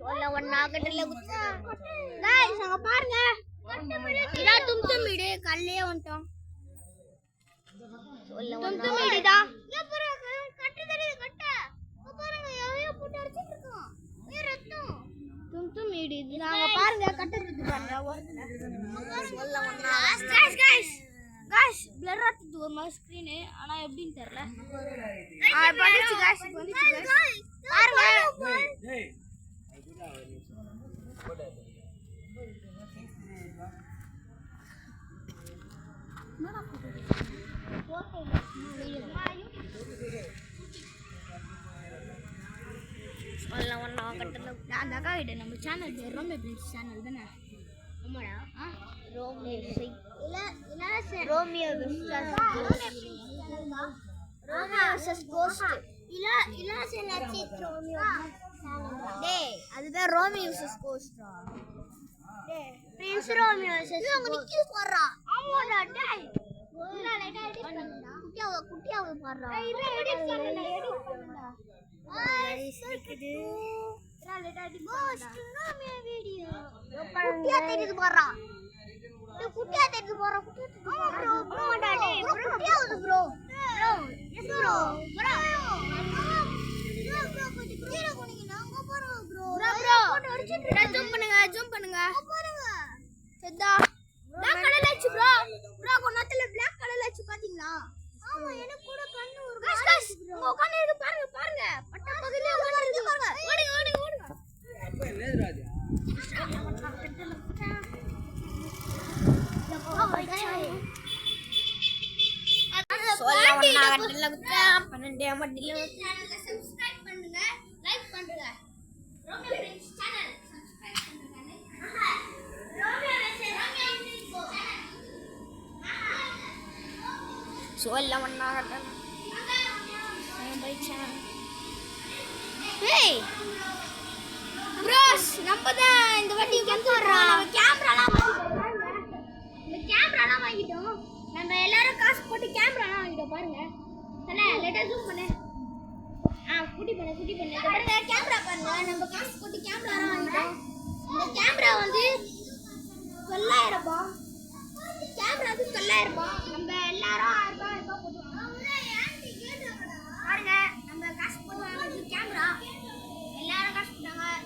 சொல்ல ஒண்ணா கட்டல गाइस அங்க பாருங்க இதா தும்தும் வீடு கல்லே வந்துட்டோம் சொல்ல தும்தும் வீடுடா இங்க பாருங்க கட்ட தெரியுது கட்ட இங்க பாருங்க எவையோ போட்டு அடிச்சிட்டு இருக்கோம் ஏ ரத்தம் தும்தும் வீடு இது நாங்க பாருங்க கட்டறது பாருங்க சொல்ல ஒண்ணா गाइस ब्लर ஆகுது ஒரு மாதிரி ஸ்கிரீன் ஆனா எப்படின்னு தெரியல பண்ணிச்சு गाइस பாருங்க டேய் அந்த அக்கா கிட்ட நம்ம சேனல் பேர் ரோமியோ பிரின்ஸ் சேனல் தானே ஆமாடா ரோமியோ வெர்சஸ் கோஸ்ட் இல்ல சேனல் ரோமியோ டேய் அதுதான் ரோமியோ வெர்சஸ் கோஸ்ட்ரா டேய் பிரின்ஸ் ரோமியோ வெர்சஸ் அங்க நிக்கிது போறா ஆமாடா டேய் இல்ல லைட்டா எடிட் பண்ணடா குட்டியாவது போறா இல்ல எடிட் பண்ணடா இருக்குது லைட்டா எடிட் கோஸ்ட் ரோமியோ வீடியோ குட்டியா தெரியுது போறா குட்டியா தெரியுது போறா ப்ரோ ப்ரோ டேய் குட்டியாவது bro yes bro bro zoom பண்ணுங்க செத்தா Black கலர்ல ஆச்சு ப்ரோ கொன்னத்துல Black கலர்ல ஆச்சு பாத்தீங்களா ஆமா எனக்கு கூட கண்ணு ஒரு गाइस உங்க கண்ணு இருக்கு பாருங்க பட்ட பகுதியில உட்கார்ந்து பாருங்க ஓடுங்க அப்ப என்னதுடா அது சொல்ல ஒண்ணா கட்டல குத்தா 12 மட்டில சேனலை சப்ஸ்கிரைப் பண்ணுங்க லைக் பண்ணுங்க ரோமியோ பிரின்ஸ் சேனல் சப்ஸ்கிரைப் பண்ணுங்க ரோமியோ பிரின்ஸ் சொல்ல ஒண்ணா கட்டல பை சேனல் ஹேய் ப்ரோஸ் நம்மதான் இந்த வாட்டி கேமராலாம் வாங்கிட்டோம் நம்ம எல்லாரும் காசு போட்டு கேமராலாம் வாங்கிட்டோம் பாருங்க தல லேட்டா ஜூம் பண்ணு குட்டி பண்ணு பாருங்க கேமரா பாருங்க நம்ம காசு போட்டு கேமராலாம் வாங்கிட்டோம் இந்த கேமரா வந்து 9,000 ரூபாய் கேமராக்கு 9,000 ரூபாய் நம்ம எல்லாரும் 1000 ரூபாய் போட்டு வாங்குறோம் பாருங்க நம்ம காசு போட்டு வாங்குறது கேமரா